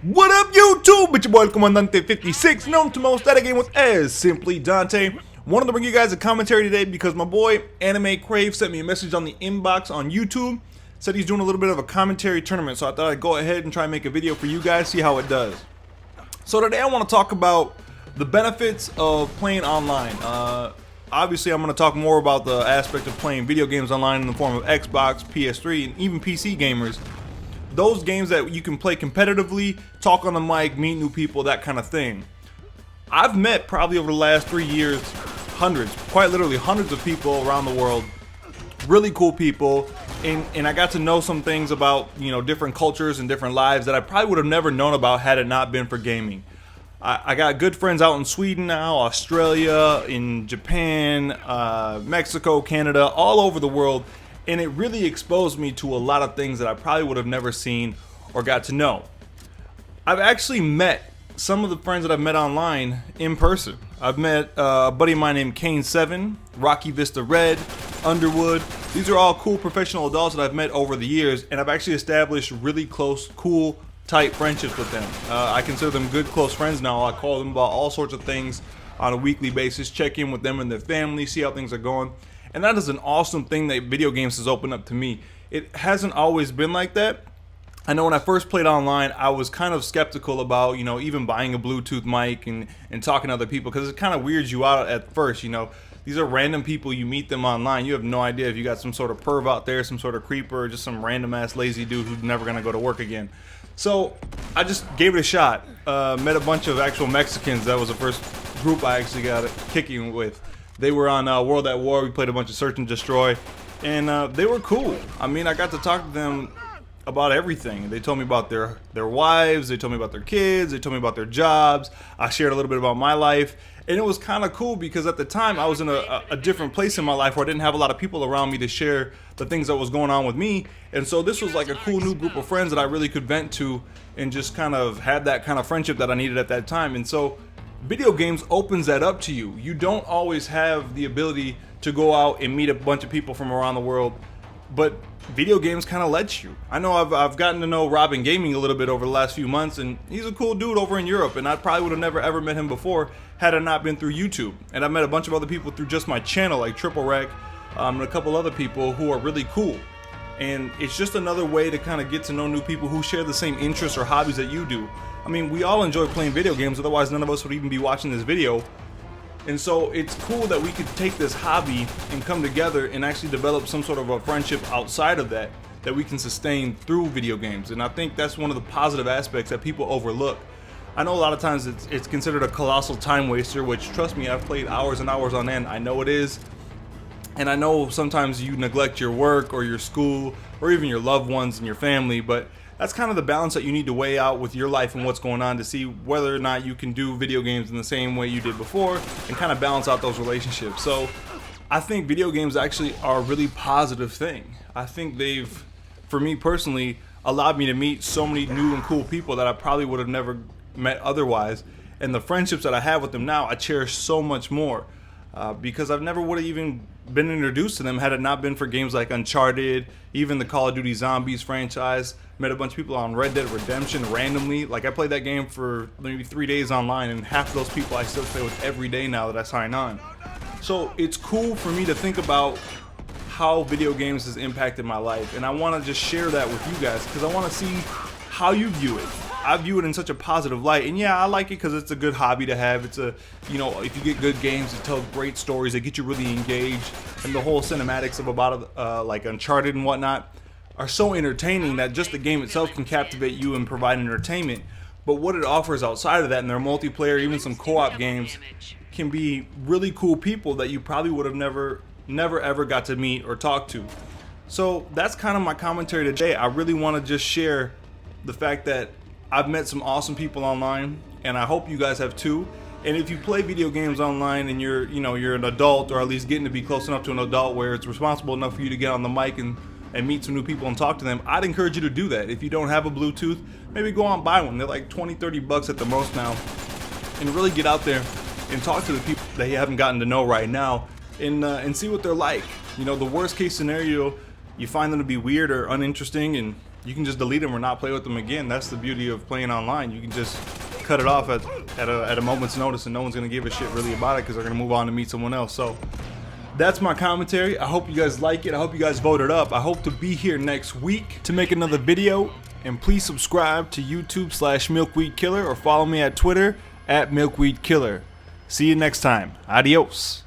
What up, YouTube? It's your boy Comandante 56, known to most at a game with as Simply Dante. Wanted to bring you guys a commentary today because my boy TheAnimeCrave sent me a message on the inbox on YouTube. Said he's doing a little bit of a commentary tournament, so I thought I'd go ahead and try and make a video for you guys, see how it does. So today I want to talk about the benefits of playing online. Obviously, I'm going to talk more about the aspect of playing video games online in the form of Xbox, PS3, and even PC gamers. Those games that you can play competitively, talk on the mic, meet new people, that kind of thing. I've met probably over the last 3 years hundreds, quite literally hundreds of people around the world, really cool people, and I got to know some things about, you know, different cultures and different lives that I probably would have never known about had it not been for gaming. I got good friends out in Sweden now, Australia, in Japan, Mexico, Canada, all over the world. And it really exposed me to a lot of things that I probably would have never seen or got to know. I've actually met some of the friends that I've met online in person. I've met a buddy of mine named Kane7, Rocky Vista Red, Underwood. These are all cool professional adults that I've met over the years, and I've actually established really close, cool, tight friendships with them. I consider them good, close friends now. I call them about all sorts of things on a weekly basis, check in with them and their family, see how things are going. And that is an awesome thing that video games has opened up to me. It hasn't always been like that. I know when I first played online, I was kind of skeptical about, you know, even buying a Bluetooth mic and talking to other people, because it kind of weirds you out at first, you know. These are random people, you meet them online. You have no idea if you got some sort of perv out there, some sort of creeper, or just some random ass lazy dude who's never going to go to work again. So I just gave it a shot. Met a bunch of actual Mexicans. That was the first group I actually got it kicking with. They were on World at War. We played a bunch of Search and Destroy, and they were cool. I mean, I got to talk to them about everything. They told me about their wives. They told me about their kids. They told me about their jobs. I shared a little bit about my life, and it was kind of cool because at the time I was in a different place in my life where I didn't have a lot of people around me to share the things that was going on with me. And so this was like a cool new group of friends that I really could vent to and just kind of have that kind of friendship that I needed at that time. And so video games opens that up to you. You don't always have the ability to go out and meet a bunch of people from around the world, but video games kind of let you. I know I've gotten to know Robin Gaming a little bit over the last few months, and he's a cool dude over in Europe, and I probably would have never ever met him before had it not been through YouTube. And I've met a bunch of other people through just my channel, like Triple Wreck, and a couple other people who are really cool. And it's just another way to kind of get to know new people who share the same interests or hobbies that you do. I mean, we all enjoy playing video games, otherwise none of us would even be watching this video. And so it's cool that we could take this hobby and come together and actually develop some sort of a friendship outside of that we can sustain through video games. And I think that's one of the positive aspects that people overlook. I know a lot of times it's considered a colossal time waster, which, trust me, I've played hours and hours on end. I know it is. And I know sometimes you neglect your work or your school or even your loved ones and your family, but that's kind of the balance that you need to weigh out with your life and what's going on to see whether or not you can do video games in the same way you did before and kind of balance out those relationships. So I think video games actually are a really positive thing. I think they've, for me personally, allowed me to meet so many new and cool people that I probably would have never met otherwise. And the friendships that I have with them now, I cherish so much more. Because I've never would have even been introduced to them had it not been for games like Uncharted, even the Call of Duty Zombies franchise. Met a bunch of people on Red Dead Redemption randomly. Like, I played that game for maybe 3 days online, and half of those people I still play with every day now that I sign on. So it's cool for me to think about how video games has impacted my life, and I want to just share that with you guys because I want to see how you view it. I view it in such a positive light, and yeah, I like it because it's a good hobby to have. It's a, you know, if you get good games that tell great stories, they get you really engaged, and the whole cinematics of about like Uncharted and whatnot are so entertaining that just the game itself can captivate you and provide entertainment. But what it offers outside of that, and their multiplayer, even some co-op games, can be really cool people that you probably would have never ever got to meet or talk to. So that's kind of my commentary today. I really want to just share the fact that I've met some awesome people online, and I hope you guys have too. And if you play video games online and you're an adult, or at least getting to be close enough to an adult where it's responsible enough for you to get on the mic and meet some new people and talk to them, I'd encourage you to do that. If you don't have a Bluetooth, maybe go out and buy one. They're like 20-30 bucks at the most now. And really get out there and talk to the people that you haven't gotten to know right now, and see what they're like. You know, the worst case scenario, you find them to be weird or uninteresting, and you can just delete them or not play with them again. That's the beauty of playing online. You can just cut it off at a moment's notice, and no one's gonna give a shit really about it because they're gonna move on to meet someone else. So that's my commentary. I hope you guys like it. I hope you guys voted up. I hope to be here next week to make another video. And please subscribe to YouTube/Milkweedkiller or follow me at Twitter @Milkweedkiller. See you next time. Adios.